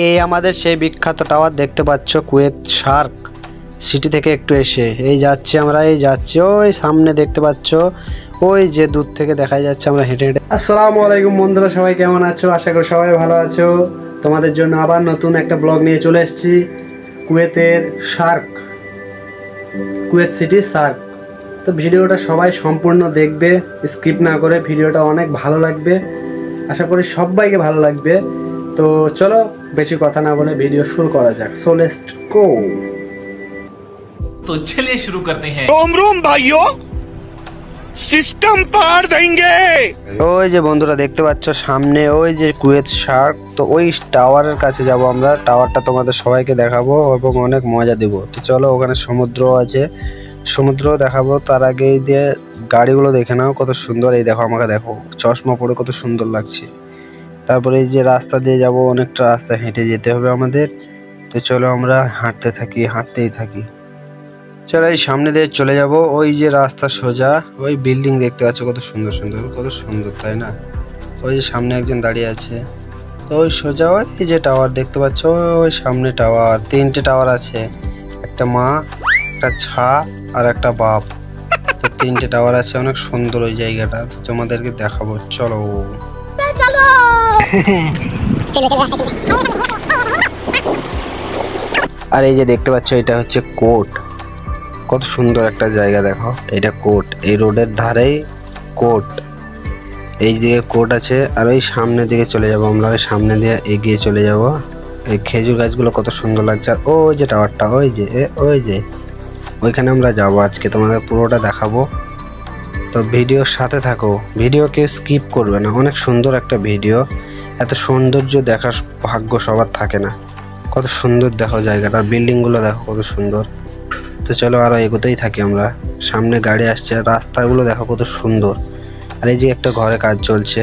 এই আমাদের সেই বিখ্যাত টাওয়ার দেখতে পাচ্ছ, কুয়েত শার্ক সিটি থেকে একটু এসে এই যাচ্ছি আমরা, এই যাচ্ছি ওই সামনে দেখতে পাচ্ছ, ওই যে দূর থেকে দেখা যাচ্ছে আমরা হেঁটে হেঁটে। আসসালামু আলাইকুম বন্ধুরা, সবাই কেমন আছো? আশা করি সবাই ভালো আছো। তোমাদের জন্য আবার নতুন একটা ব্লগ নিয়ে চলে এসেছি। কুয়েতের শার্ক, কুয়েত সিটির শার্ক। তো ভিডিওটা সবাই সম্পূর্ণ দেখবে, স্কিপ না করে। ভিডিওটা অনেক ভালো লাগবে, আশা করি সবাইকে ভালো লাগবে। তো চলো বেশি কথা না বলে ভিডিও শুরু করা যাক। So let's go. तो चलिए शुरू करते हैं। रोम रोम भाइयों, सिस्टम पार देंगे। ওই যে বন্ধুরা দেখতে পাচ্ছ সামনে ওই যে কুয়েত শার্ক, তো ওই টাওয়ারের কাছে যাব আমরা। টাওয়ারটা তোমাদের সবাইকে দেখাবো এবং অনেক মজা দেব। তো চলো, ওখানে সমুদ্র আছে, সমুদ্র দেখাবো। তার আগে এই দিয়ে গাড়িগুলো দেখে নাও কত সুন্দর। এই দেখো, আমাকে দেখো, চশমা পরে কত সুন্দর লাগছে। তারপরে এই যে রাস্তা দিয়ে যাব, অনেকটা রাস্তা হেঁটে যেতে হবে আমাদের। তো চলো আমরা হাঁটতেই থাকি। চলো এই সামনে দিয়ে চলে যাব। ওই যে রাস্তা সোজা, ওই বিল্ডিং দেখতে পাচ্ছ কত সুন্দর সুন্দর, কত সুন্দর তাই না? ওই যে সামনে একজন দাঁড়িয়ে আছে। তো ওই সোজা ওই যে টাওয়ার দেখতে পাচ্ছ, ওই সামনে টাওয়ার, তিনটে টাওয়ার আছে, একটা মা, একটা ছা আর একটা বাপ। তো তিনটে টাওয়ার আছে, অনেক সুন্দর ওই জায়গাটা। তো তোমাদেরকে দেখাবো, চলো। আর এই যে দেখতে পাচ্ছ, এটা হচ্ছে কোর্ট। কত সুন্দর একটা জায়গা, দেখো এটা কোর্ট। এই রোডের ধারেই কোর্ট, এই দিকে কোর্ট আছে। আর ওই সামনের দিকে চলে যাব আমরা, ওই সামনে দিয়ে এগিয়ে চলে যাব। এই খেজুর গাছগুলো কত সুন্দর লাগছে। আর ওই যে টাওয়ারটা, ওই যে ওইখানে আমরা যাব আজকে, তোমাদের পুরোটা দেখাবো। তো ভিডিওর সাথে থাকো, ভিডিও কেউ স্কিপ করবে না। অনেক সুন্দর একটা ভিডিও, এত সৌন্দর্য দেখার ভাগ্য সবার থাকে না। কত সুন্দর দেখো জায়গাটা, বিল্ডিংগুলো দেখো কত সুন্দর। তো চলো আরো এগোতেই থাকি আমরা। সামনে গাড়ি আসছে, রাস্তাগুলো দেখো কত সুন্দর। আর এই যে একটা ঘরে কাজ চলছে।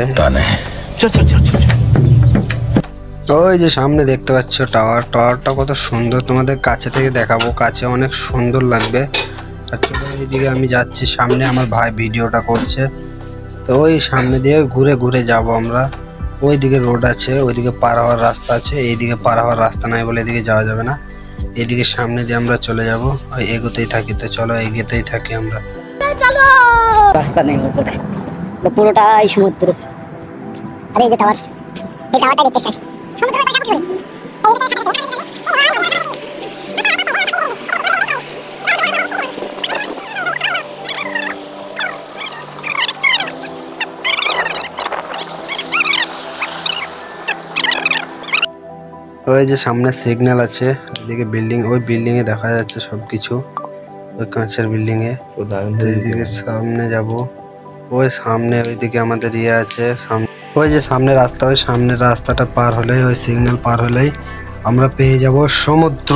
ওই যে সামনে দেখতে পাচ্ছ টাওয়ারটা কত সুন্দর, তোমাদের কাছে থেকে দেখাবো, কাছে অনেক সুন্দর লাগবে। আর চলো এইদিকে আমি যাচ্ছি, সামনে আমার ভাই ভিডিওটা করছে। তো ওই সামনে দিয়ে ঘুরে ঘুরে যাব আমরা। ওই দিকে রোড আছে, ওইদিকে পার হওয়ার রাস্তা আছে, এইদিকে পার হওয়ার রাস্তা নাই বলে এদিকে যাওয়া যাবে না। এদিকে সামনে দিয়ে আমরা চলে যাব, ওই এগোতেই থাকি। তো চলো এগোতেই থাকি আমরা। চলো, রাস্তা নেই উপরে, পুরোটাই সমুদ্র। আরে এই যে টাওয়ার, এই টাওয়ারটা দেখতে চাই। সমুদ্রের পাশে কি হলো? ওই যে সামনে সিগন্যাল আছে, এদিকে বিল্ডিং, ওই বিল্ডিং এ দেখা যাচ্ছে সবকিছু, ওই কাঁচের বিল্ডিং এ। এইদিকে সামনে যাব, ওই সামনে ওইদিকে আমাদের ইয়ে আছে, ওই যে সামনে রাস্তা, ওই সামনের রাস্তাটা পার হলেই, ওই সিগন্যাল পার হলেই আমরা পেয়ে যাব সমুদ্র।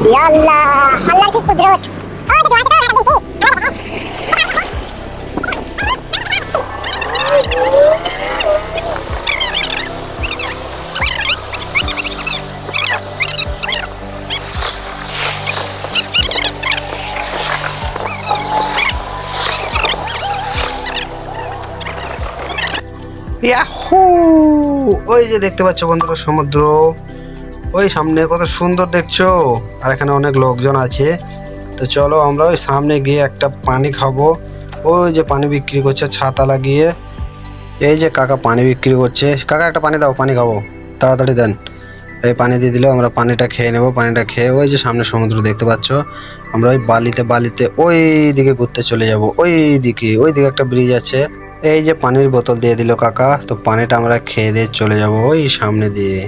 ইয়া আল্লাহ, আল্লাহর কি কুদরত। ইয়াহু! ওই যে দেখতে পাচ্ছ বন্ধুরা সমুদ্র, ওই সামনে কত সুন্দর দেখছো। আর এখানে অনেক লোকজন আছে। তো চলো আমরা ওই সামনে গিয়ে একটা পানি খাবো। ওই যে পানি বিক্রি করছে ছাতা লাগিয়ে, এই যে কাকা পানি বিক্রি করছে। কাকা একটা পানি দাও, পানি খাবো, তাড়াতাড়ি দেন। এই পানি দিয়ে দিলেও আমরা পানিটা খেয়ে নেবো। পানিটা খেয়ে ওই যে সামনে সমুদ্র দেখতে পাচ্ছ, আমরা ওই বালিতে ওই দিকে ঘুরতে চলে যাব। ওই দিকে একটা ব্রিজ আছে। এই যে পানির বোতল দিয়ে দিল কাকা, তো পানিটা আমরা খেয়ে দিয়ে চলে যাব ওই সামনে দিয়ে।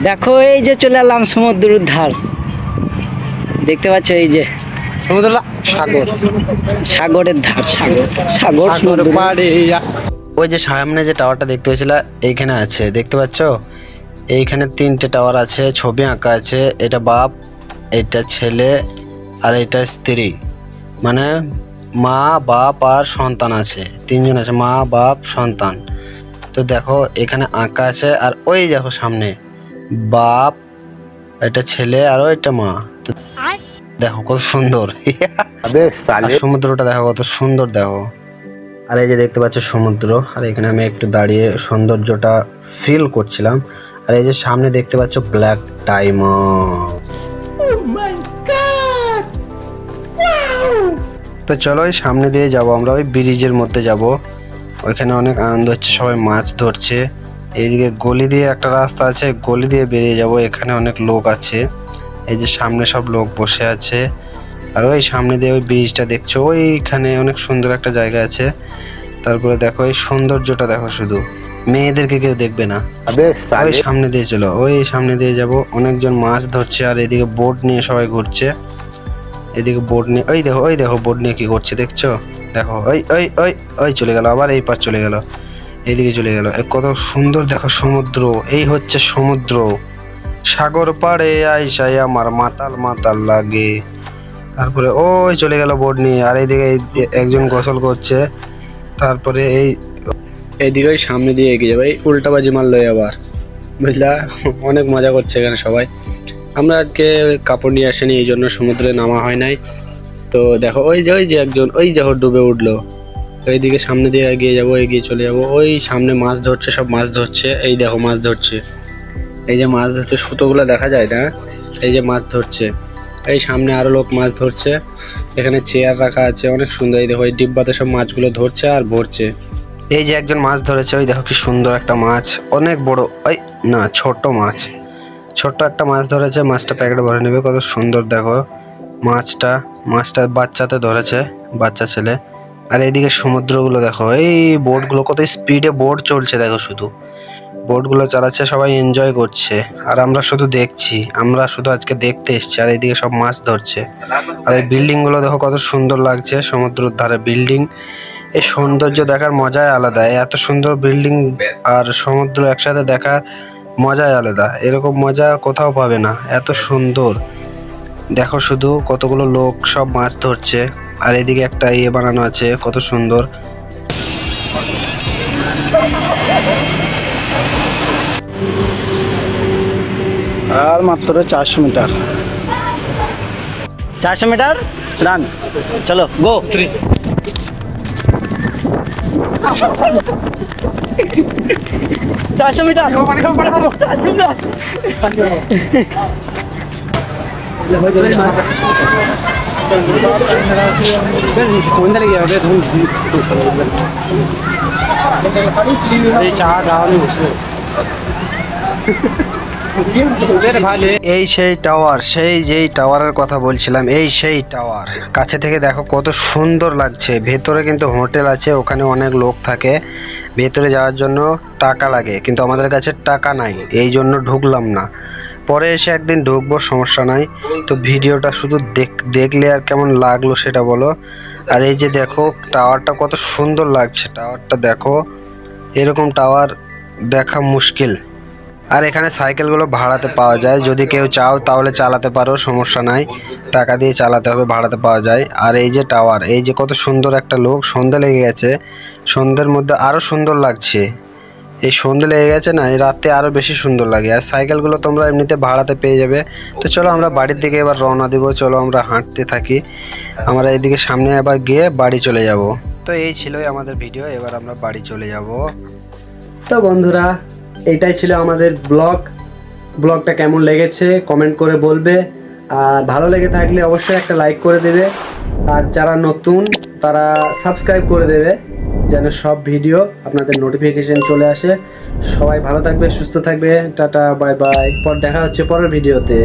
দেখো এই যে চলে এলাম সমুদ্রের ধার, দেখতে পাচ্ছ এই যে সমুদ্র, সাগরের ধার, সাগর সমুদ্র পাড়ে। ওই যে সামনে যে টাওয়ারটা দেখতে পেয়েছিল এইখানে আছে, দেখতে পাচ্ছ? এইখানে তিনটে টাওয়ার আছে, ছবি আঁকা আছে। এটা বাপ, এটা ছেলে আর এটা স্ত্রী, মানে মা বাপ আর সন্তান আছে, তিনজন আছে, মা বাপ সন্তান। তো দেখো এখানে আঁকা আছে। আর ওই দেখো সামনে বাপ, এটা ছেলে আর ওইটা মা। তো দেখো কত সুন্দর। अबे আর साले সমুদ্রটা দেখো কত সুন্দর দেখো। আর এই যে দেখতে পাচ্ছ সমুদ্র, আর এখানে আমি একটু দাঁড়িয়ে সৌন্দর্যটা ফিল করছিলাম। আর এই যে সামনে দেখতে পাচ্ছ ব্ল্যাক ডায়মন্ড। তো চলো ওই সামনে দিয়ে যাব, আমরা ওই ব্রিজের মধ্যে যাব। ওইখানে অনেক আনন্দ হচ্ছে, সবাই মাছ ধরছে। এইদিকে গলি দিয়ে একটা রাস্তা আছে, গলি দিয়ে বেরিয়ে যাব। এখানে অনেক লোক আছে, এই যে সামনে সব লোক বসে আছে। আর ওই সামনে দিয়ে ওই ব্রিজটা দেখছো, ওইখানে অনেক সুন্দর একটা জায়গা আছে। তারপরে দেখো এই সৌন্দর্যটা দেখো, শুধু মেয়েদেরকে কেউ দেখবে না। अबे ওই साले সামনে দিয়ে চলো, ওই সামনে দিয়ে যাব। অনেকজন মাছ ধরছে, আর এদিকে বোট নিয়ে সবাই ঘুরছে। এদিকে বোট নিয়ে, ওই দেখো বোট নিয়ে কি করছে দেখছো, দেখো ওই ওই ওই ওই চলে গেল, আবার এই পার চলে গেল, এইদিকে চলে গেল। কত সুন্দর দেখো সমুদ্র, এই হচ্ছে সমুদ্র। সাগর পাড়ে আইসাই আমার মাতাল মাতাল লাগে। তারপরে ওই চলে গেল বোট নিয়ে, আর এইদিকে একজন গোসল করছে। তারপরে এইদিকে ওই সামনে দিয়ে এগিয়ে যাবে, এই উল্টাবাজি মারলো আবার, বুঝলা। অনেক মজা করছে এখানে সবাই। আমরা আজকে কাপড় নিয়ে আসেনি, এই জন্য সমুদ্রে নামা হয় নাই। তো দেখো ওই যে একজন ওই দেখো ডুবে উঠলো। এইদিকে সামনে দিয়ে এগিয়ে যাবো, এগিয়ে চলে যাবো। ওই সামনে মাছ ধরছে, সব মাছ ধরছে। এই দেখো মাছ ধরছে, এই যে মাছ ধরছে, সুতোগুলো দেখা যায় না, এই যে মাছ ধরছে। এই সামনে আরো লোক মাছ ধরছে। এখানে চেয়ার রাখা আছে, অনেক সুন্দর। এই দেখো এই ডিব্বাতে সব মাছগুলো ধরছে আর ভরছে। এই যে একজন মাছ ধরেছে, ওই দেখো কি সুন্দর একটা মাছ, অনেক বড়। ওই না, ছোট মাছ, ছোট্ট একটা মাছ ধরেছে। মাছটা প্যাকেটে ভরে নেবে, কত সুন্দর দেখো মাছটা। মাছটা বাচ্চাতে ধরেছে, বাচ্চা ছেলে। আর এইদিকে সমুদ্রগুলো দেখো, এই বোটগুলো কত স্পিডে বোট চলছে দেখো, শুধু বোটগুলো চালাচ্ছে, সবাই এনজয় করছে। আর আমরা শুধু দেখছি, আমরা শুধু আজকে দেখতে এসেছি। আর এইদিকে সব মাছ ধরছে। আর এই বিল্ডিংগুলো দেখো কত সুন্দর লাগছে, সমুদ্রের ধারে বিল্ডিং। এই সৌন্দর্য দেখার মজাই আলাদা, এত সুন্দর বিল্ডিং আর সমুদ্র একসাথে দেখার মজাই আলাদা। এরকম মজা কোথাও পাবে না, এত সুন্দর। দেখো শুধু কতগুলো লোক সব মাছ ধরছে। আর এদিকে একটা ইয়ে বানানো আছে, কত সুন্দর। আর মাত্র 400 মিটার, 400 মিটার রান। চলো গো। 400 মিটার, 400 মিটার। এই সেই টাওয়ার, সেই যেই টাওয়ারের কথা বলছিলাম, এই সেই টাওয়ার। কাছে থেকে দেখো কত সুন্দর লাগছে। ভেতরে কিন্তু হোটেল আছে, ওখানে অনেক লোক থাকে। ভেতরে যাওয়ার জন্য টাকা লাগে, কিন্তু আমাদের কাছে টাকা নাই, এই জন্য ঢুকলাম না। পরে এসে একদিন ঢুকবো, সমস্যা নাই। তো ভিডিওটা শুধু দেখলে আর কেমন লাগলো সেটা বলো। আর এই যে দেখো টাওয়ারটা কত সুন্দর লাগছে, টাওয়ারটা দেখো। এরকম টাওয়ার দেখা মুশকিল। আর এখানে সাইকেলগুলো ভাড়াতে পাওয়া যায়, যদি কেউ চাও তাহলে চালাতে পারো, সমস্যা নাই। টাকা দিয়ে চালাতে হবে, ভাড়াতে পাওয়া যায়। আর এই যে টাওয়ার, এই যে কত সুন্দর একটা লোক। সন্ধ্যা লেগে গেছে, সন্ধ্যের মধ্যে আরও সুন্দর লাগছে। এই সন্ধ্যে লেগে গেছে না, এই রাতে আরও বেশি সুন্দর লাগে। আর সাইকেলগুলো তোমরা এমনিতে ভাড়াতে পেয়ে যাবে। তো চলো আমরা বাড়ির দিকে এবার রওনা দিব, চলো আমরা হাঁটতে থাকি। আমরা এইদিকে সামনে আবার গিয়ে বাড়ি চলে যাব। তো এই ছিলই আমাদের ভিডিও, এবার আমরা বাড়ি চলে যাব। তো বন্ধুরা, এটাই ছিল আমাদের ব্লগটা কেমন লেগেছে কমেন্ট করে বলবে। আর ভালো লেগে থাকলে অবশ্যই একটা লাইক করে দেবে। আর যারা নতুন তারা সাবস্ক্রাইব করে দেবে, যেন সব ভিডিও আপনাদের নোটিফিকেশন চলে আসে। সবাই ভালো থাকবে, সুস্থ থাকবে। Tata, bye bye. দেখা হচ্ছে পরের ভিডিওতে।